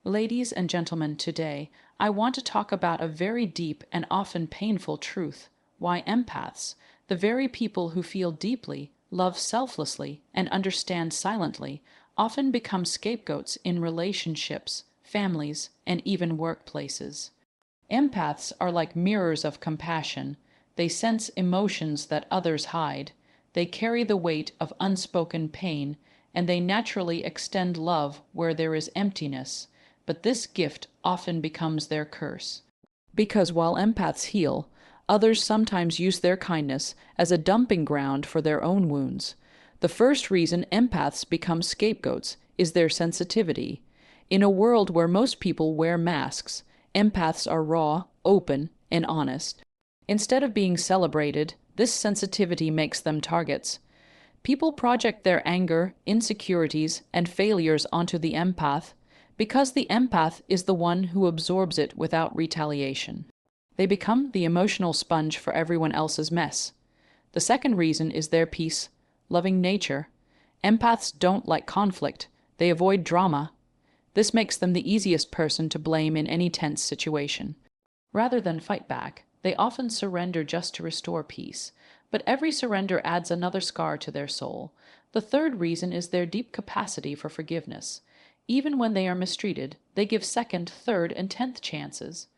Ladies and gentlemen, today I want to talk about a very deep and often painful truth: why empaths, the very people who feel deeply, love selflessly, and understand silently, often become scapegoats in relationships, families, and even workplaces. Empaths are like mirrors of compassion. They sense emotions that others hide. They carry the weight of unspoken pain, and they naturally extend love where there is emptiness. But this gift often becomes their curse. Because while empaths heal, others sometimes use their kindness as a dumping ground for their own wounds. The first reason empaths become scapegoats is their sensitivity. In a world where most people wear masks, empaths are raw, open, and honest. Instead of being celebrated, this sensitivity makes them targets. People project their anger, insecurities, and failures onto the empath because the empath is the one who absorbs it without retaliation. They become the emotional sponge for everyone else's mess. The second reason is their peace-loving nature. Empaths don't like conflict. They avoid drama. This makes them the easiest person to blame in any tense situation. Rather than fight back, they often surrender just to restore peace. But every surrender adds another scar to their soul. The third reason is their deep capacity for forgiveness. Even when they are mistreated, they give second, third, and 10th chances.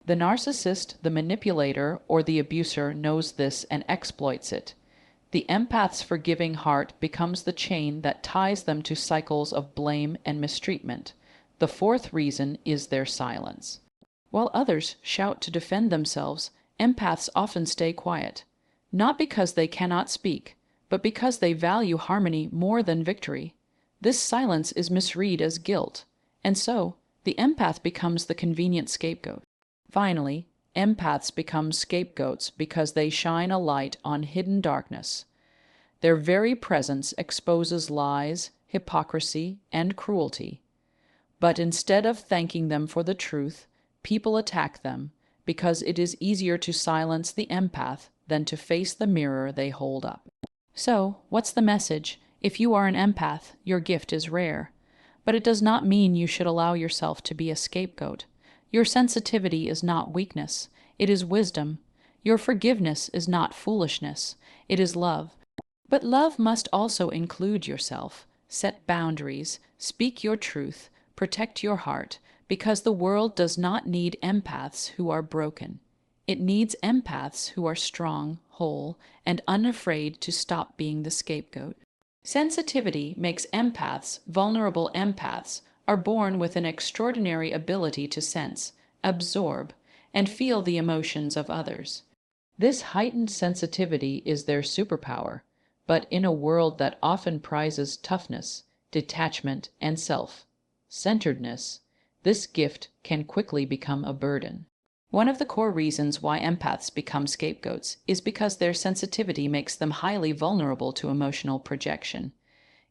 The narcissist, the manipulator, or the abuser knows this and exploits it. The empath's forgiving heart becomes the chain that ties them to cycles of blame and mistreatment. The fourth reason is their silence. While others shout to defend themselves, empaths often stay quiet. Not because they cannot speak, but because they value harmony more than victory. This silence is misread as guilt, and so the empath becomes the convenient scapegoat. Finally, empaths become scapegoats because they shine a light on hidden darkness. Their very presence exposes lies, hypocrisy, and cruelty. But instead of thanking them for the truth, people attack them because it is easier to silence the empath than to face the mirror they hold up. So, what's the message? If you are an empath, your gift is rare. But it does not mean you should allow yourself to be a scapegoat. Your sensitivity is not weakness, it is wisdom. Your forgiveness is not foolishness, it is love. But love must also include yourself. Set boundaries, speak your truth, protect your heart, because the world does not need empaths who are broken. It needs empaths who are strong, whole, and unafraid to stop being the scapegoat. Sensitivity makes empaths, vulnerable empaths, are born with an extraordinary ability to sense, absorb, and feel the emotions of others. This heightened sensitivity is their superpower, but in a world that often prizes toughness, detachment, and self-centeredness, this gift can quickly become a burden. One of the core reasons why empaths become scapegoats is because their sensitivity makes them highly vulnerable to emotional projection.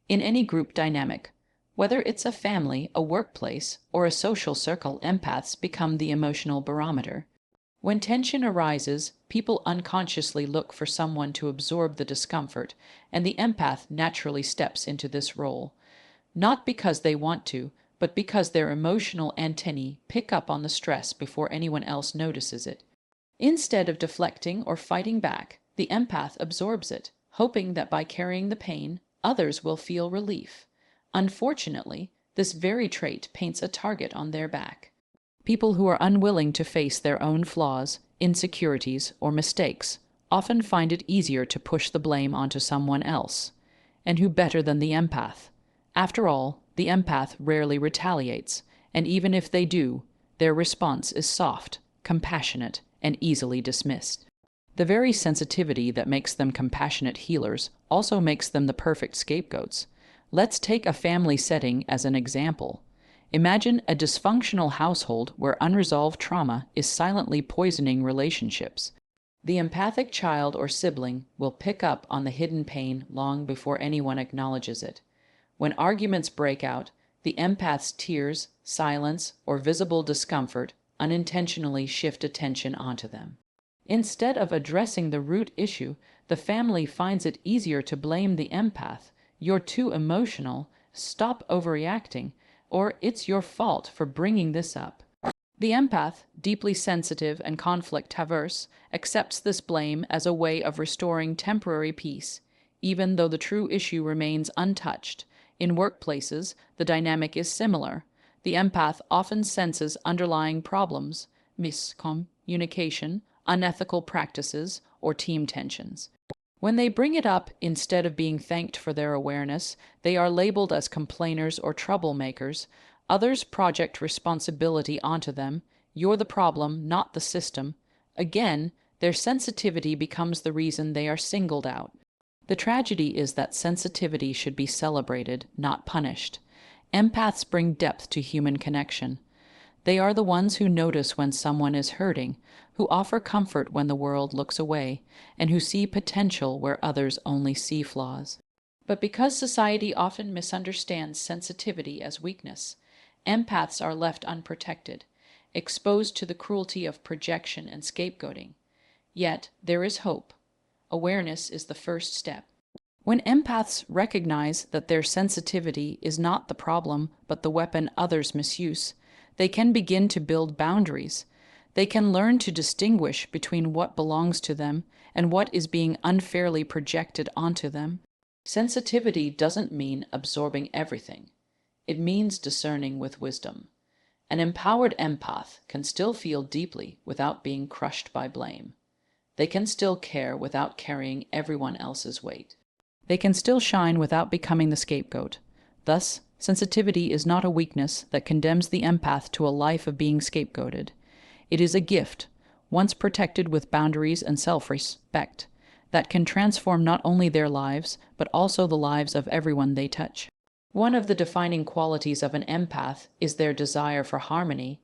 In any group dynamic, whether it's a family, a workplace, or a social circle, empaths become the emotional barometer. When tension arises, people unconsciously look for someone to absorb the discomfort, and the empath naturally steps into this role. Not because they want to, but because their emotional antennae pick up on the stress before anyone else notices it. Instead of deflecting or fighting back, the empath absorbs it, hoping that by carrying the pain, others will feel relief. Unfortunately, this very trait paints a target on their back. People who are unwilling to face their own flaws, insecurities, or mistakes often find it easier to push the blame onto someone else. And who better than the empath? After all, the empath rarely retaliates, and even if they do, their response is soft, compassionate, and easily dismissed. The very sensitivity that makes them compassionate healers also makes them the perfect scapegoats. Let's take a family setting as an example. Imagine a dysfunctional household where unresolved trauma is silently poisoning relationships. The empathic child or sibling will pick up on the hidden pain long before anyone acknowledges it. When arguments break out, the empath's tears, silence, or visible discomfort unintentionally shift attention onto them. Instead of addressing the root issue, the family finds it easier to blame the empath. You're too emotional, stop overreacting, or "it's your fault for bringing this up." The empath, deeply sensitive and conflict-averse, accepts this blame as a way of restoring temporary peace, even though the true issue remains untouched. In workplaces, the dynamic is similar. The empath often senses underlying problems, miscommunication, unethical practices, or team tensions. When they bring it up, instead of being thanked for their awareness, they are labeled as complainers or troublemakers. Others project responsibility onto them. "You're the problem, not the system." Again, their sensitivity becomes the reason they are singled out. The tragedy is that sensitivity should be celebrated, not punished. Empaths bring depth to human connection. They are the ones who notice when someone is hurting, who offer comfort when the world looks away, and who see potential where others only see flaws. But because society often misunderstands sensitivity as weakness, empaths are left unprotected, exposed to the cruelty of projection and scapegoating. Yet there is hope. Awareness is the first step. When empaths recognize that their sensitivity is not the problem, but the weapon others misuse, they can begin to build boundaries. They can learn to distinguish between what belongs to them and what is being unfairly projected onto them. Sensitivity doesn't mean absorbing everything. It means discerning with wisdom. An empowered empath can still feel deeply without being crushed by blame. They can still care without carrying everyone else's weight. They can still shine without becoming the scapegoat. Thus, sensitivity is not a weakness that condemns the empath to a life of being scapegoated. It is a gift, once protected with boundaries and self-respect, that can transform not only their lives, but also the lives of everyone they touch. One of the defining qualities of an empath is their desire for harmony.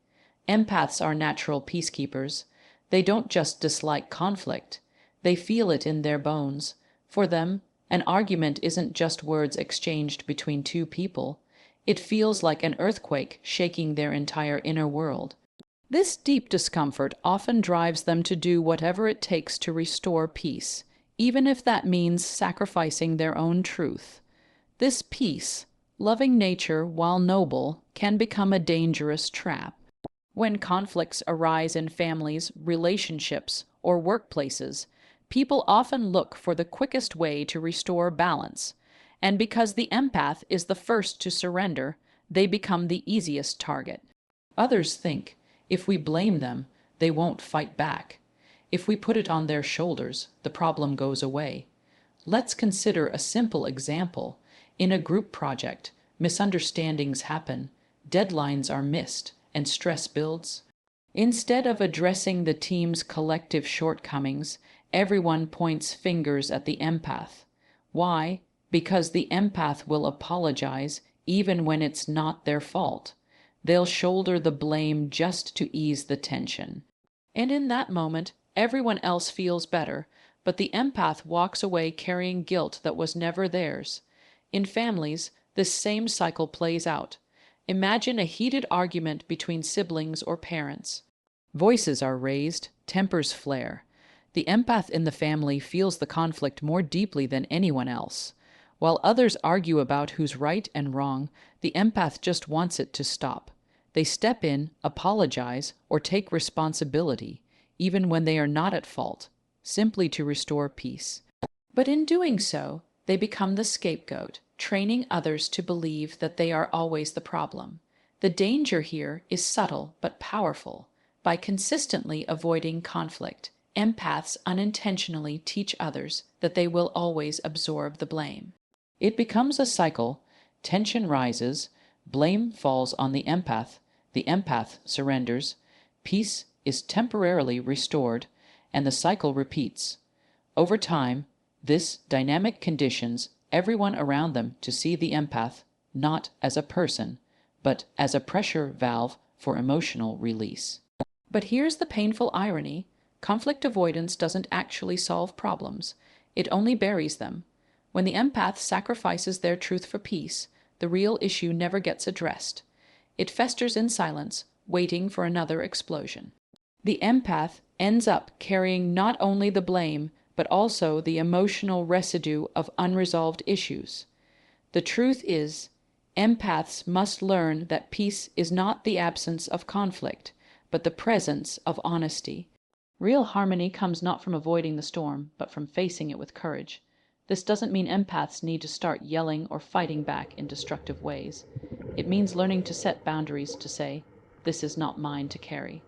Empaths are natural peacekeepers. They don't just dislike conflict, they feel it in their bones. For them, an argument isn't just words exchanged between two people. It feels like an earthquake shaking their entire inner world. This deep discomfort often drives them to do whatever it takes to restore peace, even if that means sacrificing their own truth. This peace, loving nature while noble, can become a dangerous trap. When conflicts arise in families, relationships, or workplaces, people often look for the quickest way to restore balance. And because the empath is the first to surrender, they become the easiest target. Others think, if we blame them, they won't fight back. If we put it on their shoulders, the problem goes away. Let's consider a simple example. In a group project, misunderstandings happen, deadlines are missed, and stress builds. Instead of addressing the team's collective shortcomings, everyone points fingers at the empath. Why? Because the empath will apologize even when it's not their fault. They'll shoulder the blame just to ease the tension. And in that moment, everyone else feels better, but the empath walks away carrying guilt that was never theirs. In families, this same cycle plays out. Imagine a heated argument between siblings or parents. Voices are raised, tempers flare. The empath in the family feels the conflict more deeply than anyone else. While others argue about who's right and wrong, the empath just wants it to stop. They step in, apologize, or take responsibility, even when they are not at fault, simply to restore peace. But in doing so, they become the scapegoat, training others to believe that they are always the problem. The danger here is subtle but powerful. By consistently avoiding conflict, empaths unintentionally teach others that they will always absorb the blame. It becomes a cycle. Tension rises, blame falls on the empath surrenders, peace is temporarily restored, and the cycle repeats. Over time, this dynamic conditions everyone around them to see the empath not as a person, but as a pressure valve for emotional release. But here's the painful irony. Conflict avoidance doesn't actually solve problems. It only buries them. When the empath sacrifices their truth for peace, the real issue never gets addressed. It festers in silence, waiting for another explosion. The empath ends up carrying not only the blame, but also the emotional residue of unresolved issues. The truth is, Empaths must learn that peace is not the absence of conflict, but the presence of honesty. Real harmony comes not from avoiding the storm, but from facing it with courage. This doesn't mean empaths need to start yelling or fighting back in destructive ways. It means learning to set boundaries to say, "This is not mine to carry."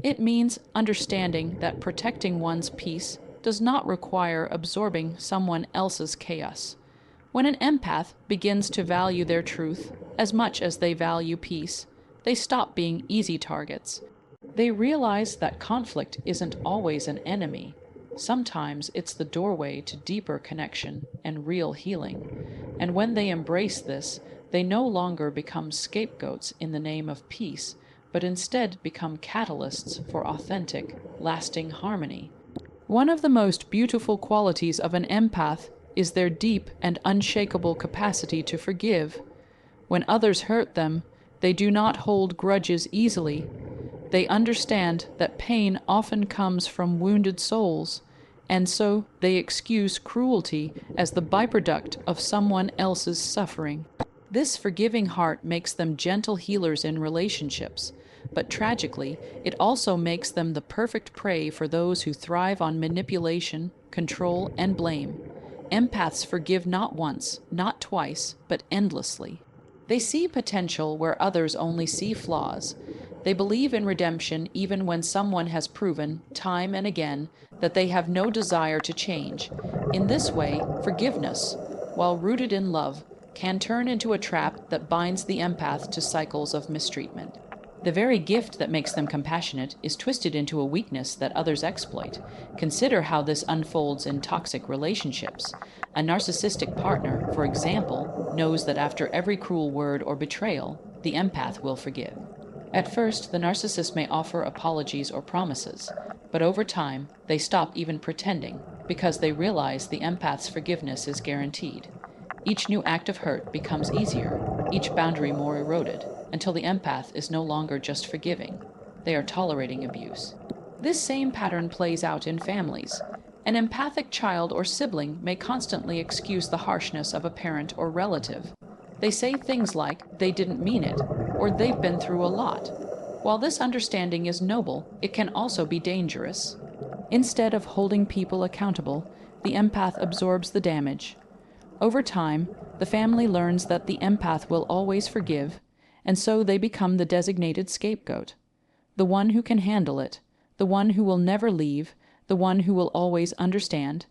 It means understanding that protecting one's peace does not require absorbing someone else's chaos. When an empath begins to value their truth as much as they value peace, they stop being easy targets. They realize that conflict isn't always an enemy. Sometimes it's the doorway to deeper connection and real healing. And when they embrace this, they no longer become scapegoats in the name of peace, but instead become catalysts for authentic, lasting harmony. One of the most beautiful qualities of an empath is their deep and unshakable capacity to forgive. When others hurt them, they do not hold grudges easily. They understand that pain often comes from wounded souls, and so they excuse cruelty as the byproduct of someone else's suffering. This forgiving heart makes them gentle healers in relationships, but tragically, it also makes them the perfect prey for those who thrive on manipulation, control, and blame. Empaths forgive not once, not twice, but endlessly. They see potential where others only see flaws. They believe in redemption even when someone has proven, time and again, that they have no desire to change. In this way, forgiveness, while rooted in love, can turn into a trap that binds the empath to cycles of mistreatment. The very gift that makes them compassionate is twisted into a weakness that others exploit. Consider how this unfolds in toxic relationships. A narcissistic partner, for example, knows that after every cruel word or betrayal, the empath will forgive. At first, the narcissist may offer apologies or promises, but over time, they stop even pretending because they realize the empath's forgiveness is guaranteed. Each new act of hurt becomes easier, each boundary more eroded, until the empath is no longer just forgiving. They are tolerating abuse. This same pattern plays out in families. An empathic child or sibling may constantly excuse the harshness of a parent or relative. They say things like, "they didn't mean it," or "they've been through a lot." While this understanding is noble, it can also be dangerous. Instead of holding people accountable, the empath absorbs the damage. Over time, the family learns that the empath will always forgive, and so they become the designated scapegoat. The one who can handle it, the one who will never leave, the one who will always understand.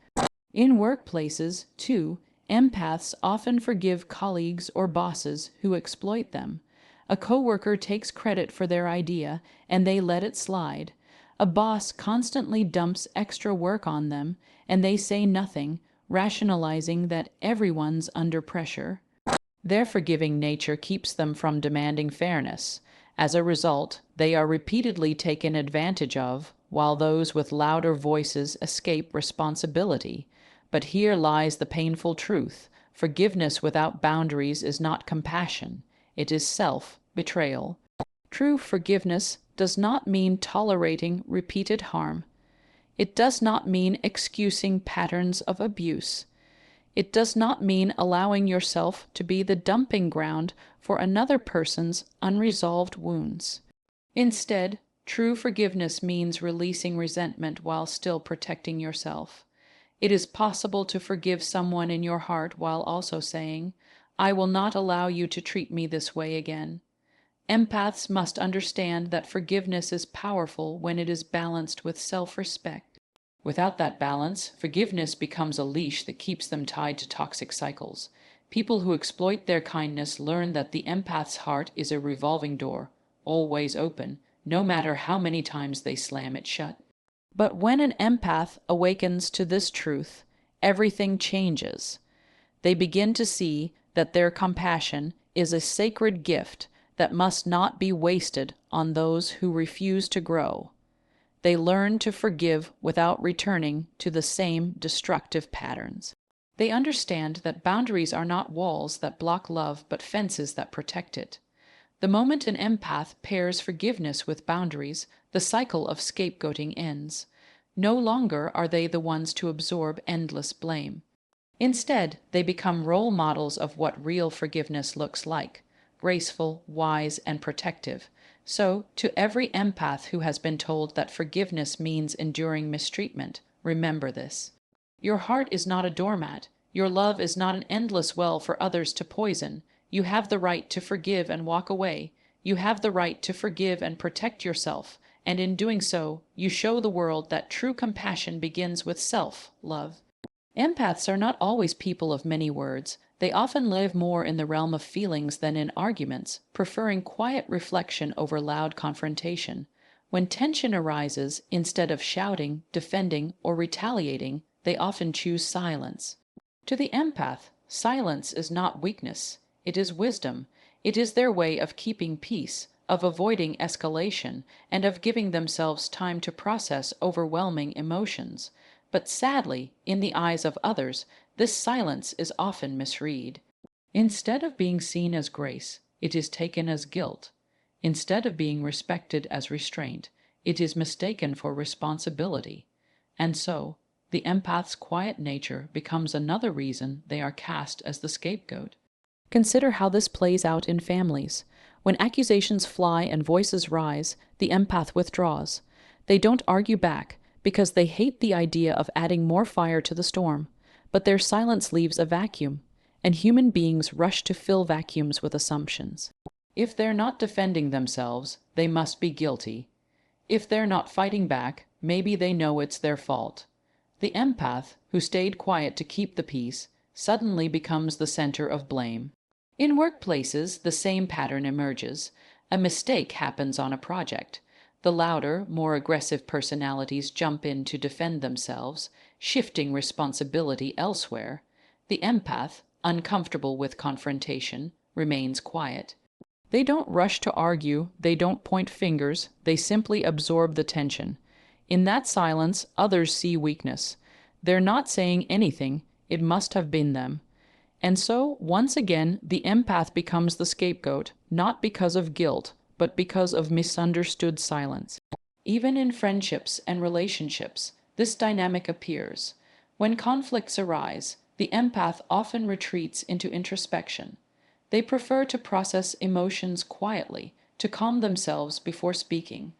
In workplaces, too, empaths often forgive colleagues or bosses who exploit them. A coworker takes credit for their idea, and they let it slide. A boss constantly dumps extra work on them, and they say nothing, rationalizing that everyone's under pressure. Their forgiving nature keeps them from demanding fairness. As a result, they are repeatedly taken advantage of, while those with louder voices escape responsibility. But here lies the painful truth. Forgiveness without boundaries is not compassion. It is self-betrayal. True forgiveness does not mean tolerating repeated harm. It does not mean excusing patterns of abuse. It does not mean allowing yourself to be the dumping ground for another person's unresolved wounds. Instead, true forgiveness means releasing resentment while still protecting yourself. It is possible to forgive someone in your heart while also saying, "I will not allow you to treat me this way again." Empaths must understand that forgiveness is powerful when it is balanced with self-respect. Without that balance, forgiveness becomes a leash that keeps them tied to toxic cycles. People who exploit their kindness learn that the empath's heart is a revolving door, always open, no matter how many times they slam it shut. But when an empath awakens to this truth, everything changes. They begin to see that their compassion is a sacred gift that must not be wasted on those who refuse to grow. They learn to forgive without returning to the same destructive patterns. They understand that boundaries are not walls that block love, but fences that protect it. The moment an empath pairs forgiveness with boundaries, the cycle of scapegoating ends. No longer are they the ones to absorb endless blame. Instead, they become role models of what real forgiveness looks like: graceful, wise, and protective. So, to every empath who has been told that forgiveness means enduring mistreatment, remember this. Your heart is not a doormat. Your love is not an endless well for others to poison. You have the right to forgive and walk away. You have the right to forgive and protect yourself. And in doing so, you show the world that true compassion begins with self-love. Empaths are not always people of many words. They often live more in the realm of feelings than in arguments, preferring quiet reflection over loud confrontation. When tension arises, instead of shouting, defending, or retaliating, they often choose silence. To the empath, silence is not weakness, it is wisdom. It is their way of keeping peace, of avoiding escalation, and of giving themselves time to process overwhelming emotions. But sadly, in the eyes of others, this silence is often misread. Instead of being seen as grace, it is taken as guilt. Instead of being respected as restraint, it is mistaken for responsibility. And so, the empath's quiet nature becomes another reason they are cast as the scapegoat. Consider how this plays out in families. When accusations fly and voices rise, the empath withdraws. They don't argue back, because they hate the idea of adding more fire to the storm, but their silence leaves a vacuum, and human beings rush to fill vacuums with assumptions. If they're not defending themselves, they must be guilty. If they're not fighting back, maybe they know it's their fault. The empath, who stayed quiet to keep the peace, suddenly becomes the center of blame. In workplaces, the same pattern emerges. A mistake happens on a project. The louder, more aggressive personalities jump in to defend themselves, shifting responsibility elsewhere. The empath, uncomfortable with confrontation, remains quiet. They don't rush to argue, they don't point fingers, they simply absorb the tension. In that silence, others see weakness. They're not saying anything, it must have been them. And so, once again, the empath becomes the scapegoat, not because of guilt, but because of misunderstood silence. Even in friendships and relationships, this dynamic appears. When conflicts arise, the empath often retreats into introspection. They prefer to process emotions quietly, to calm themselves before speaking.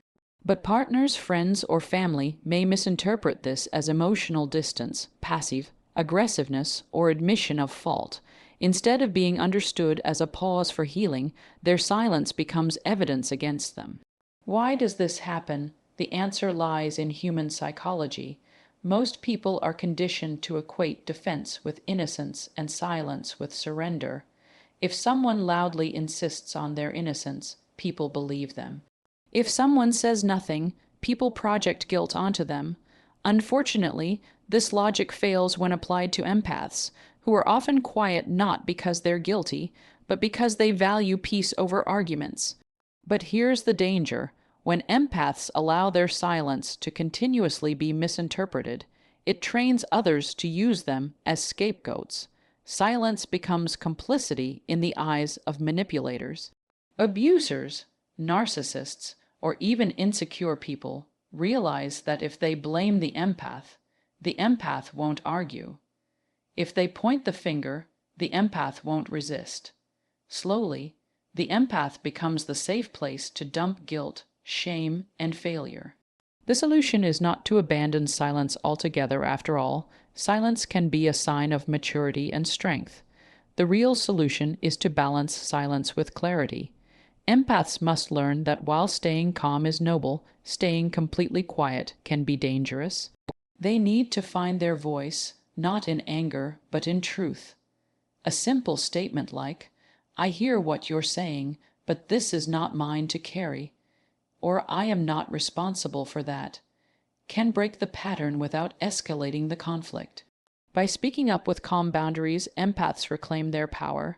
But partners, friends, or family may misinterpret this as emotional distance, passive aggressiveness, or admission of fault. Instead of being understood as a pause for healing, their silence becomes evidence against them. Why does this happen? The answer lies in human psychology. Most people are conditioned to equate defense with innocence and silence with surrender. If someone loudly insists on their innocence, people believe them. If someone says nothing, people project guilt onto them. Unfortunately, this logic fails when applied to empaths, who are often quiet not because they're guilty, but because they value peace over arguments. But here's the danger. When empaths allow their silence to continuously be misinterpreted, it trains others to use them as scapegoats. Silence becomes complicity in the eyes of manipulators. Abusers, narcissists, or even insecure people realize that if they blame the empath won't argue. If they point the finger, the empath won't resist. Slowly, the empath becomes the safe place to dump guilt, shame, and failure. The solution is not to abandon silence altogether after all. Silence can be a sign of maturity and strength. The real solution is to balance silence with clarity. Empaths must learn that while staying calm is noble, staying completely quiet can be dangerous. They need to find their voice, not in anger, but in truth. A simple statement like, "I hear what you're saying, but this is not mine to carry," or "I am not responsible for that," can break the pattern without escalating the conflict. By speaking up with calm boundaries, empaths reclaim their power.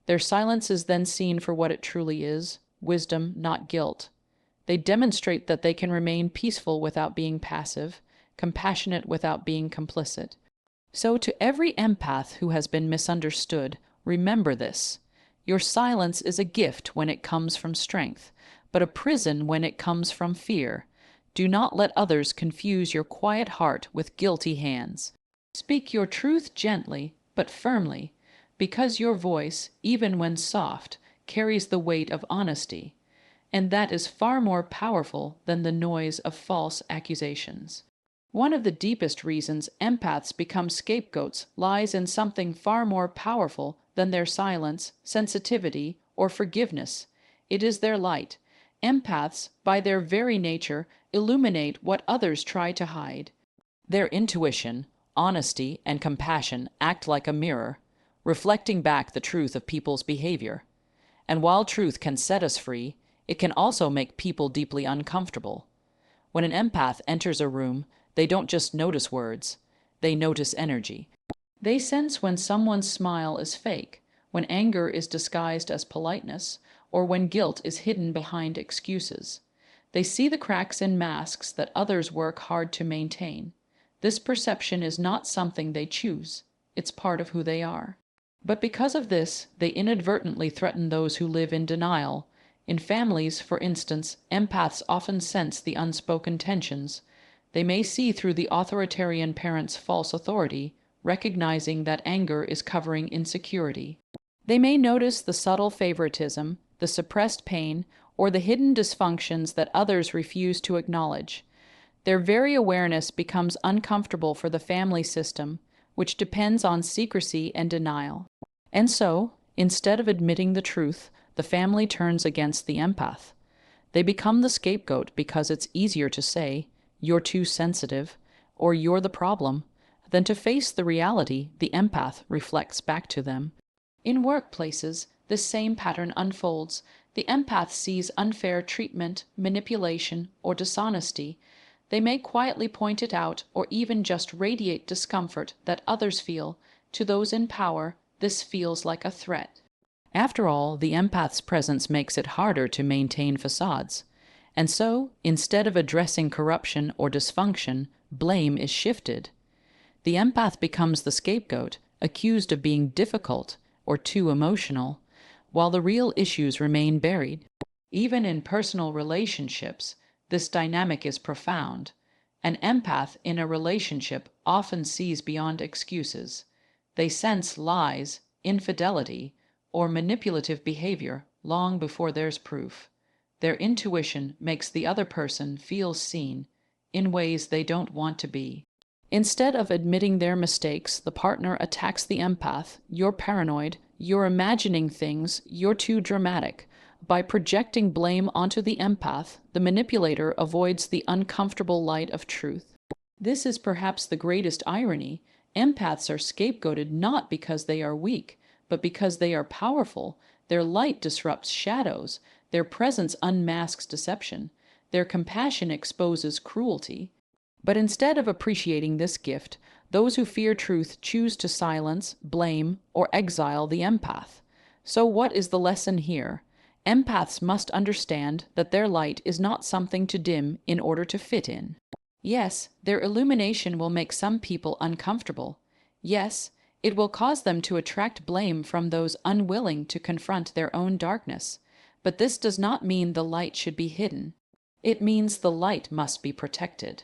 Their silence is then seen for what it truly is: wisdom, not guilt. They demonstrate that they can remain peaceful without being passive, compassionate without being complicit. So to every empath who has been misunderstood, remember this. Your silence is a gift when it comes from strength, but a prison when it comes from fear. Do not let others confuse your quiet heart with guilty hands. Speak your truth gently, but firmly, because your voice, even when soft, carries the weight of honesty, and that is far more powerful than the noise of false accusations. One of the deepest reasons empaths become scapegoats lies in something far more powerful than their silence, sensitivity, or forgiveness. It is their light. Empaths, by their very nature, illuminate what others try to hide. Their intuition, honesty, and compassion act like a mirror, reflecting back the truth of people's behavior. And while truth can set us free, it can also make people deeply uncomfortable. When an empath enters a room, they don't just notice words, they notice energy. They sense when someone's smile is fake, when anger is disguised as politeness, or when guilt is hidden behind excuses. They see the cracks in masks that others work hard to maintain. This perception is not something they choose, it's part of who they are. But because of this, they inadvertently threaten those who live in denial. In families, for instance, empaths often sense the unspoken tensions. They may see through the authoritarian parent's false authority, recognizing that anger is covering insecurity. They may notice the subtle favoritism, the suppressed pain, or the hidden dysfunctions that others refuse to acknowledge. Their very awareness becomes uncomfortable for the family system, which depends on secrecy and denial. And so, instead of admitting the truth, the family turns against the empath. They become the scapegoat because it's easier to say, "You're too sensitive," or "You're the problem," than to face the reality the empath reflects back to them. In workplaces, this same pattern unfolds. The empath sees unfair treatment, manipulation, or dishonesty. They may quietly point it out or even just radiate discomfort that others feel. To those in power, this feels like a threat. After all, the empath's presence makes it harder to maintain facades. And so, instead of addressing corruption or dysfunction, blame is shifted. The empath becomes the scapegoat, accused of being difficult or too emotional, while the real issues remain buried. Even in personal relationships, this dynamic is profound. An empath in a relationship often sees beyond excuses. They sense lies, infidelity, or manipulative behavior long before there's proof. Their intuition makes the other person feel seen in ways they don't want to be. Instead of admitting their mistakes, the partner attacks the empath. "You're paranoid, you're imagining things, you're too dramatic." By projecting blame onto the empath, the manipulator avoids the uncomfortable light of truth. This is perhaps the greatest irony. Empaths are scapegoated not because they are weak, but because they are powerful. Their light disrupts shadows. Their presence unmasks deception. Their compassion exposes cruelty. But instead of appreciating this gift, those who fear truth choose to silence, blame, or exile the empath. So what is the lesson here? Empaths must understand that their light is not something to dim in order to fit in. Yes, their illumination will make some people uncomfortable. Yes, it will cause them to attract blame from those unwilling to confront their own darkness. But this does not mean the light should be hidden. It means the light must be protected.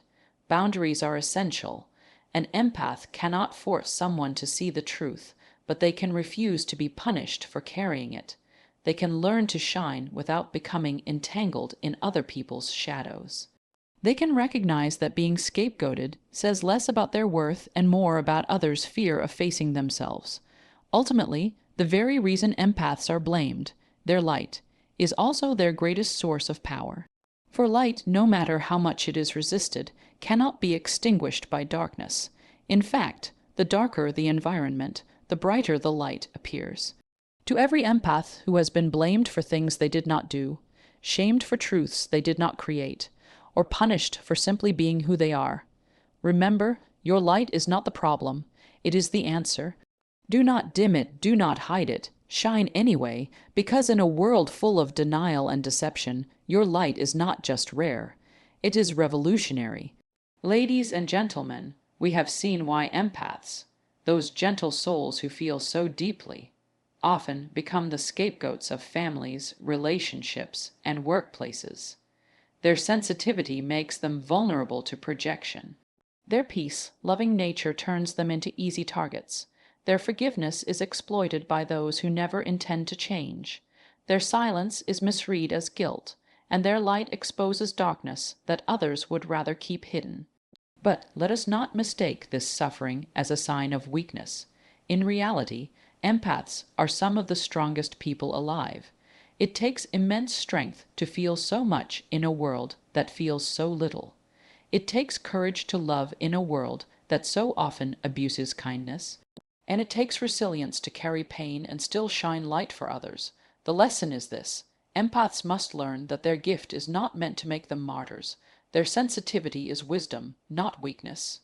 Boundaries are essential. An empath cannot force someone to see the truth, but they can refuse to be punished for carrying it. They can learn to shine without becoming entangled in other people's shadows. They can recognize that being scapegoated says less about their worth and more about others' fear of facing themselves. Ultimately, the very reason empaths are blamed, their light, is also their greatest source of power. For light, no matter how much it is resisted, cannot be extinguished by darkness. In fact, the darker the environment, the brighter the light appears. To every empath who has been blamed for things they did not do, shamed for truths they did not create, or punished for simply being who they are, remember, your light is not the problem, it is the answer. Do not dim it, do not hide it, shine anyway, because in a world full of denial and deception, your light is not just rare, it is revolutionary. Ladies and gentlemen, we have seen why empaths, those gentle souls who feel so deeply, often become the scapegoats of families, relationships, and workplaces. Their sensitivity makes them vulnerable to projection. Their peace, loving nature turns them into easy targets. Their forgiveness is exploited by those who never intend to change. Their silence is misread as guilt, and their light exposes darkness that others would rather keep hidden. But let us not mistake this suffering as a sign of weakness. In reality, empaths are some of the strongest people alive. It takes immense strength to feel so much in a world that feels so little. It takes courage to love in a world that so often abuses kindness. And it takes resilience to carry pain and still shine light for others. The lesson is this: empaths must learn that their gift is not meant to make them martyrs. Their sensitivity is wisdom, not weakness.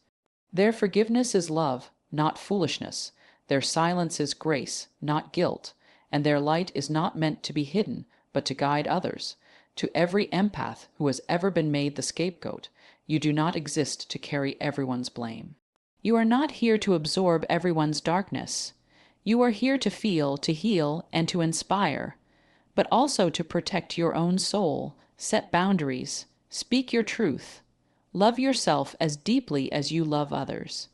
Their forgiveness is love, not foolishness. Their silence is grace, not guilt. And their light is not meant to be hidden, but to guide others. To every empath who has ever been made the scapegoat, you do not exist to carry everyone's blame. You are not here to absorb everyone's darkness. You are here to feel, to heal, and to inspire, but also to protect your own soul, set boundaries, speak your truth, love yourself as deeply as you love others.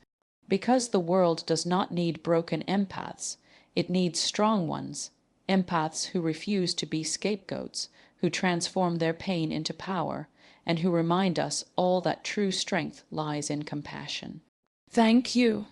Because the world does not need broken empaths, it needs strong ones, empaths who refuse to be scapegoats, who transform their pain into power, and who remind us all that true strength lies in compassion. Thank you.